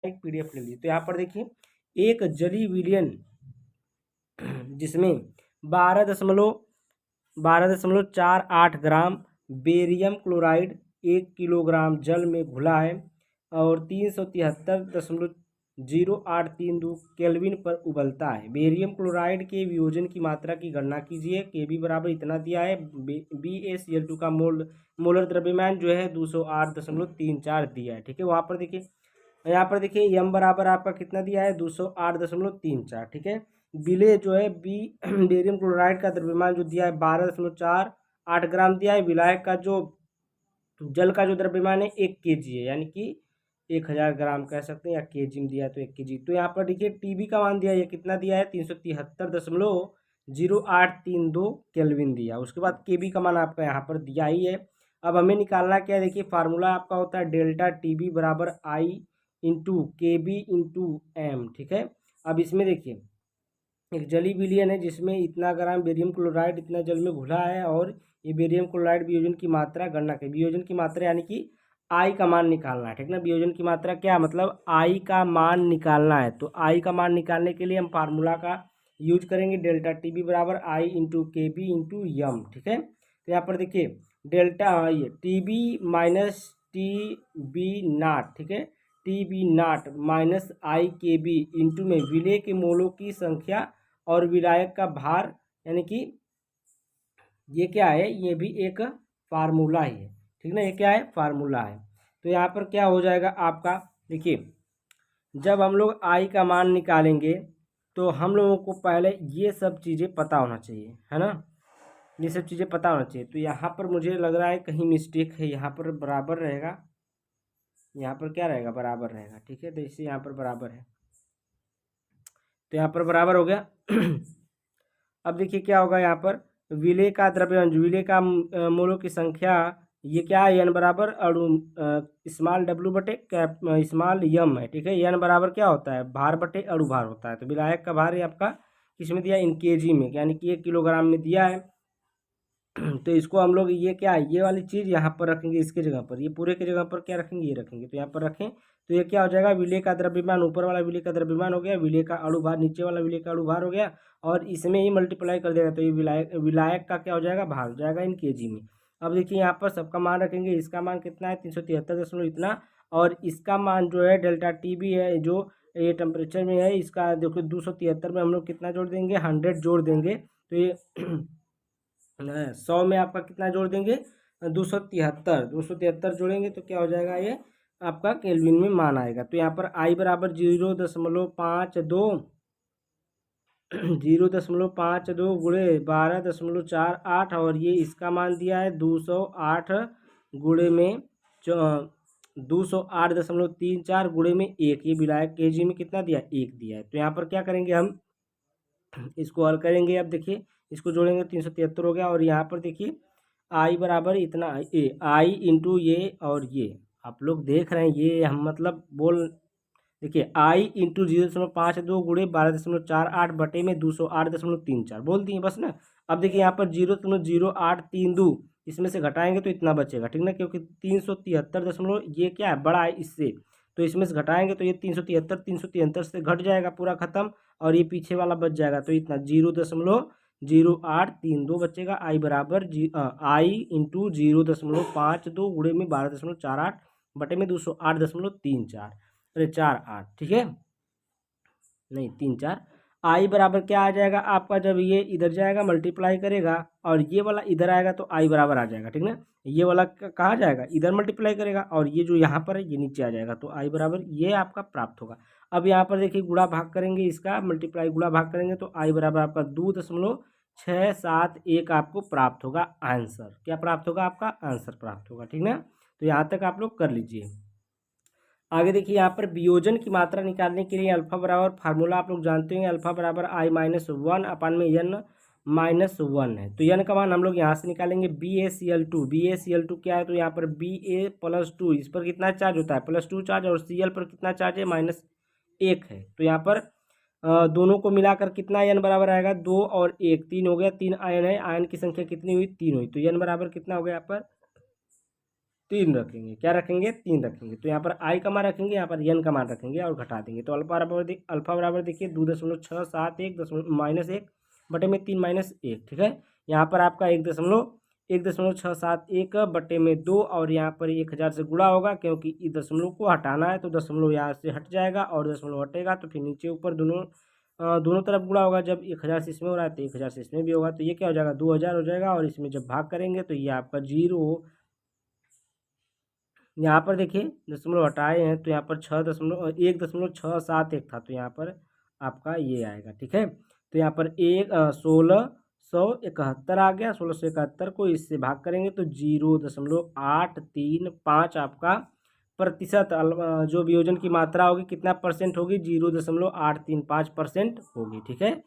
एक PDF ले लीजिए। तो यहाँ पर देखिए एक जली विलियन जिसमें 12.48 ग्राम बेरियम क्लोराइड 1 किलोग्राम जल में घुला है और 373.0832 केल्विन पर उबलता है। बेरियम क्लोराइड के वियोजन की मात्रा की गणना कीजिए। Kb बराबर इतना दिया है। BaCl2 का मोलर द्रव्यमान जो है 208.34 दिया है। ठीक है, वहाँ पर देखिए, यहाँ पर देखिए m बराबर आपका कितना दिया है 208.34। ठीक है, विलेय जो है बेरियम क्लोराइड का द्रव्यमान जो दिया है 12.48 ग्राम दिया है। विलायक का जो जल का जो द्रव्यमान है 1 kg है, यानी कि 1000 ग्राम कह सकते हैं, या kg में दिया है तो 1 kg। तो यहाँ पर देखिए Tb का मान दिया है, कितना दिया है 373.0832 केल्विन दिया। उसके बाद Kb का मान आपका यहाँ पर दिया ही है। अब हमें निकालना क्या है, देखिए फार्मूला आपका होता है डेल्टा Tb बराबर I into KB into M। ठीक है, अब इसमें देखिए एक जली विलयन है जिसमें इतना ग्राम बेरियम क्लोराइड इतना जल में घुला है, और ये बेरियम क्लोराइड वियोजन की मात्रा गणना करें। वियोजन की मात्रा यानी कि आई का मान निकालना है। ठीक ना, वियोजन की मात्रा क्या मतलब आई का मान निकालना है। तो आई का मान निकालने के लिए हम फार्मूला का यूज करेंगे डेल्टा Tb बराबर आई इंटू KB इंटू यम। ठीक है, तो यहाँ पर देखिए डेल्टा ये Tb माइनस TB0। ठीक है, TB0 माइनस IKB इंटू में विलेय के मोलों की संख्या और विलायक का भार, यानी कि ये क्या है, ये भी एक फार्मूला ही है। ठीक ना, ये क्या है, फार्मूला है। तो यहाँ पर क्या हो जाएगा आपका, देखिए जब हम लोग आई का मान निकालेंगे तो हम लोगों को पहले ये सब चीज़ें पता होना चाहिए, है ना, ये सब चीज़ें पता होना चाहिए। तो यहाँ पर मुझे लग रहा है कहीं मिस्टेक है, यहाँ पर बराबर रहेगा, यहाँ पर क्या रहेगा, बराबर रहेगा। ठीक है, तो इससे यहाँ पर बराबर है, तो यहाँ पर बराबर हो गया। अब देखिए क्या होगा, यहाँ पर विलेय का द्रव्यमान, विलेय का मोलों की संख्या, ये क्या है n बराबर अणु स्मॉल w बटे स्मॉल यम है। ठीक है, n बराबर क्या होता है, भार बटे अणु भार होता है। तो विलायक का भार ये आपका किसमें दिया, इन kg में, यानी कि 1 किलोग्राम में दिया है। तो इसको हम लोग ये क्या है, ये वाली चीज़ यहाँ पर रखेंगे, इसके जगह पर, ये पूरे के जगह पर क्या रखेंगे, ये रखेंगे। तो यहाँ पर रखें तो ये क्या हो जाएगा, विलेय का द्रव्यमान ऊपर वाला विलेय का द्रव्यमान हो गया, विलेय का अणुभार नीचे वाला विलेय का अणुभार हो गया, और इसमें ही मल्टीप्लाई कर देगा तो ये विलायक का क्या हो जाएगा, भार हो जाएगा इन kg में। अब देखिए यहाँ पर सबका मान रखेंगे, इसका मान कितना है 373 इतना, और इसका मान जो है डेल्टा Tb है जो ये टेम्परेचर में है, इसका देखो 273 में हम लोग कितना जोड़ देंगे, 100 जोड़ देंगे। तो ये 100 में आपका कितना जोड़ देंगे, 273 जोड़ेंगे तो क्या हो जाएगा, ये आपका केल्विन में मान आएगा। तो यहाँ पर आई बराबर 0.52 गुणे 12.48, और ये इसका मान दिया है 208 गुणे में 208.34 गुणे में 1, ये विलायक kg में कितना दिया, 1 दिया है। तो यहाँ पर क्या करेंगे, हम इसको हल करेंगे। अब देखिए इसको जोड़ेंगे 373 हो गया, और यहाँ पर देखिए आई बराबर इतना आई इंटू ये, और ये आप लोग देख रहे हैं, ये हम मतलब देखिए आई इंटू 0.52 गुणे 12.48 बटे में 208.34 बोल दिए बस ना। अब देखिए यहाँ पर 0.0832 इसमें से घटाएंगे तो इतना बचेगा। ठीक ना, क्योंकि 373 ये क्या है, बड़ा है इससे, तो इसमें से घटाएंगे तो ये 373 से घट जाएगा पूरा खत्म, और ये पीछे वाला बच जाएगा। तो इतना 0.0832 बचेगा। आई बराबर आई इंटू 0.52 गुणे में 12.48 बटे में 208.34, अरे 48, ठीक है, नहीं 34। आई बराबर क्या आ जाएगा आपका, जब ये इधर जाएगा मल्टीप्लाई करेगा और ये वाला इधर आएगा तो आई बराबर आ जाएगा। ठीक ना, ये वाला कहाँ जाएगा, इधर मल्टीप्लाई करेगा, और ये जो यहाँ पर है ये नीचे आ जाएगा, तो आई बराबर ये आपका प्राप्त होगा। अब यहाँ पर देखिए गुणा भाग करेंगे, इसका मल्टीप्लाई गुणा भाग करेंगे तो आई बराबर आपका 2.671 आपको प्राप्त होगा आंसर। क्या प्राप्त होगा, आपका आंसर प्राप्त होगा। ठीक ना, तो यहाँ तक आप लोग कर लीजिए। आगे देखिए यहाँ पर वियोजन की मात्रा निकालने के लिए अल्फा बराबर फार्मूला आप लोग जानते हैं, अल्फा बराबर I-1 अपान में N-1 है। तो N का मान हम लोग यहाँ से निकालेंगे BaCl2 क्या है, तो यहाँ पर Ba+2 इस पर कितना चार्ज होता है, +2 चार्ज, और Cl पर कितना चार्ज है, -1 है। तो यहाँ पर दोनों को मिलाकर कितना N बराबर आएगा, 2 और 1 3 हो गया, 3 आयन है, आयन की संख्या कितनी हुई, 3 हुई। तो N बराबर कितना हो गया यहाँ पर 3 रखेंगे। क्या रखेंगे? 3 रखेंगे। तो यहाँ पर आई का मान रखेंगे, यहाँ पर एन का मान रखेंगे और घटा देंगे। तो अल्फा बराबर देखिए 2.671 -1 बटे में 3 -1, ठीक है। यहाँ पर आपका 1.671 बटे में 2 और यहाँ पर 1000 से गुणा होगा, क्योंकि इस दशमलव को हटाना है तो दशमलव यहाँ से हट जाएगा और दशमलव हटेगा तो फिर नीचे ऊपर दोनों तरफ गुणा होगा। जब 1000 से इसमें हो रहा है तो 1000 से इसमें भी होगा, तो ये क्या हो जाएगा? 2000 हो जाएगा। और इसमें जब भाग करेंगे तो ये आपका 0, यहाँ पर देखिए दशमलव हटाए हैं तो यहाँ पर 1.671 था, तो यहाँ पर आपका ये आएगा, ठीक है। तो यहाँ पर 1671 आ गया। 1671 को इससे भाग करेंगे तो 0.835 आपका प्रतिशत जो वियोजन की मात्रा होगी कितना परसेंट होगी? 0.835% होगी, ठीक है।